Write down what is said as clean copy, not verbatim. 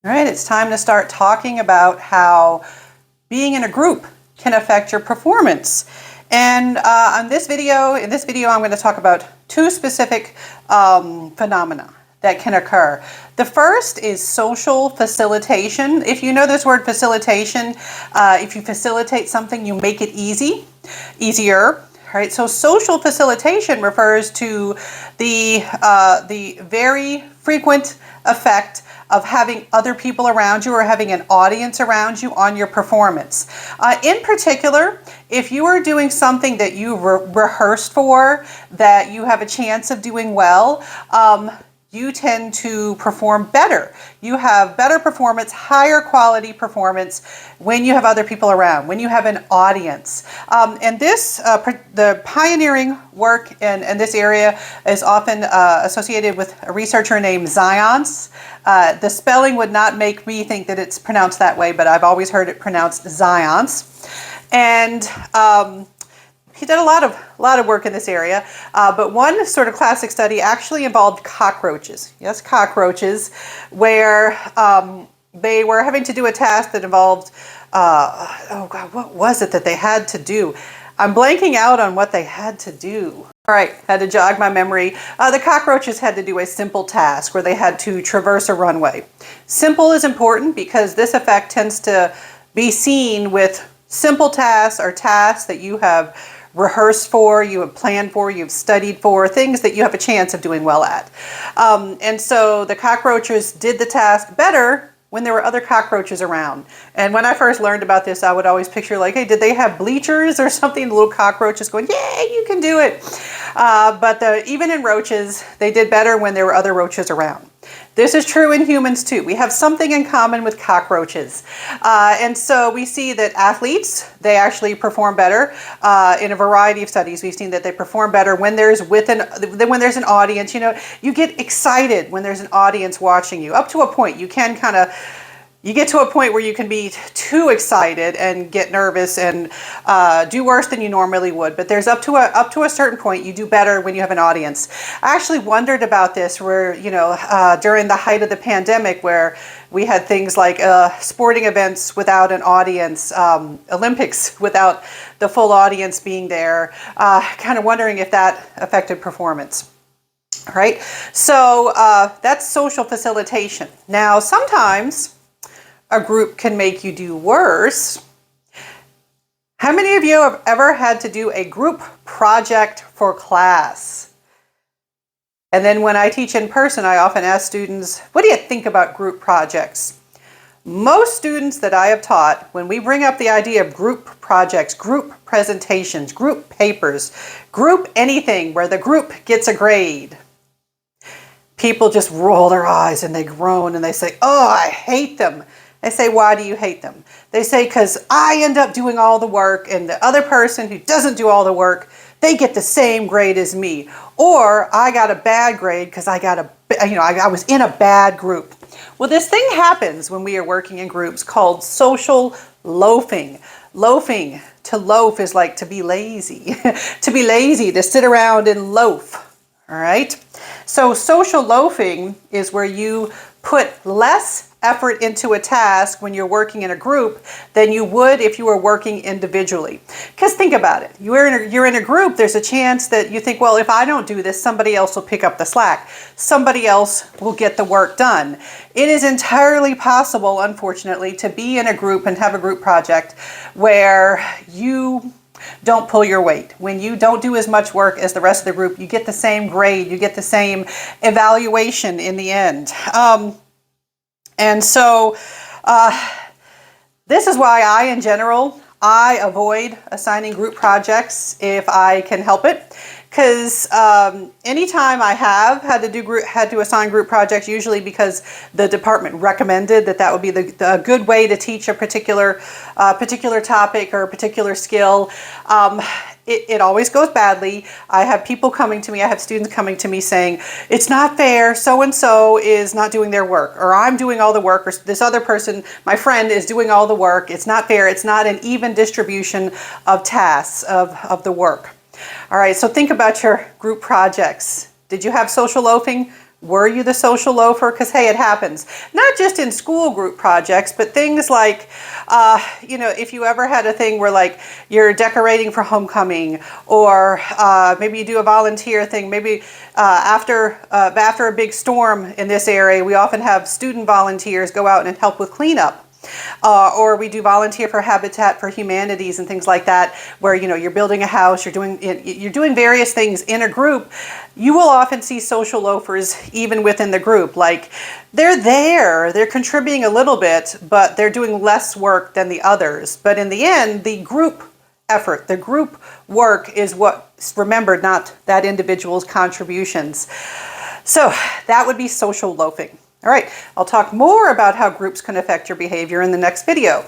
All right, it's time to start talking about how being in a group can affect your performance. And in this video, I'm going to talk about two specific phenomena that can occur. The first is social facilitation. If you know this word facilitation, if you facilitate something, you make it easier. Right? So social facilitation refers to the very frequent effect of having other people around you or having an audience around you on your performance. In particular, if you are doing something that you rehearsed for, that you have a chance of doing well, you tend to perform better. You have better performance, higher quality performance when you have other people around, when you have an audience. And this, the pioneering work in this area is often associated with a researcher named Zions. The spelling would not make me think that it's pronounced that way, but I've always heard it pronounced Zions. And he did a lot of work in this area, but one sort of classic study actually involved cockroaches. Yes, cockroaches, where they were having to do a task that involved, oh God, what was it that they had to do? I'm blanking out on what they had to do. All right, had to jog my memory. The cockroaches had to do a simple task where they had to traverse a runway. Simple is important because this effect tends to be seen with simple tasks or tasks that you have rehearsed for, you have planned for, you've studied for, things that you have a chance of doing well at. And so the cockroaches did the task better when there were other cockroaches around. And when I first learned about this, I would always picture like, hey, did they have bleachers or something? The little cockroaches going, yeah, you can do it. But even in roaches, they did better when there were other roaches around. This is true in humans too. We have something in common with cockroaches. And so we see that athletes, they actually perform better in a variety of studies. We've seen that they perform better when there's an audience. You know, you get excited when there's an audience watching you. Up to a point, you get to a point where you can be too excited and get nervous and do worse than you normally would. But there's up to a certain point, you do better when you have an audience. I actually wondered about this where, you know, during the height of the pandemic where we had things like sporting events without an audience, Olympics without the full audience being there, kind of wondering if that affected performance. All right, so that's social facilitation. Now, sometimes a group can make you do worse. How many of you have ever had to do a group project for class? And then when I teach in person, I often ask students, what do you think about group projects? Most students that I have taught, when we bring up the idea of group projects, group presentations, group papers, group anything where the group gets a grade, people just roll their eyes and they groan and they say, oh, I hate them. I say, why do you hate them? They say, because I end up doing all the work and the other person who doesn't do all the work, they get the same grade as me. Or I got a bad grade because I was in a bad group. Well, this thing happens when we are working in groups called social loafing. Loafing, to loaf is like to be lazy. To be lazy, to sit around and loaf. All right? So social loafing is where you put less effort into a task when you're working in a group than you would if you were working individually. Because think about it. You're in a group, there's a chance that you think, well, if I don't do this, somebody else will pick up the slack. Somebody else will get the work done. It is entirely possible, unfortunately, to be in a group and have a group project where you don't pull your weight. When you don't do as much work as the rest of the group, you get the same grade, you get the same evaluation in the end. And so this is why in general, I avoid assigning group projects if I can help it. Because anytime I have had to assign group projects, usually because the department recommended that would be the good way to teach a particular topic or a particular skill, it always goes badly. I have students coming to me saying, it's not fair, so-and-so is not doing their work, or I'm doing all the work, or this other person, my friend, is doing all the work. It's not fair. It's not an even distribution of tasks, of the work. All right, so think about your group projects. Did you have social loafing Were you the social loafer? Because, hey, it happens. Not just in school group projects, but things like, if you ever had a thing where, like, you're decorating for homecoming, or maybe you do a volunteer thing. Maybe after a big storm in this area, we often have student volunteers go out and help with cleanup. Or we do volunteer for Habitat for Humanities and things like that, where you're building a house, you're doing various things in a group. You will often see social loafers even within the group. Like, they're contributing a little bit, but they're doing less work than the others. But in the end, the group effort, the group work is what's remembered, not that individual's contributions. So that would be social loafing. All right, I'll talk more about how groups can affect your behavior in the next video.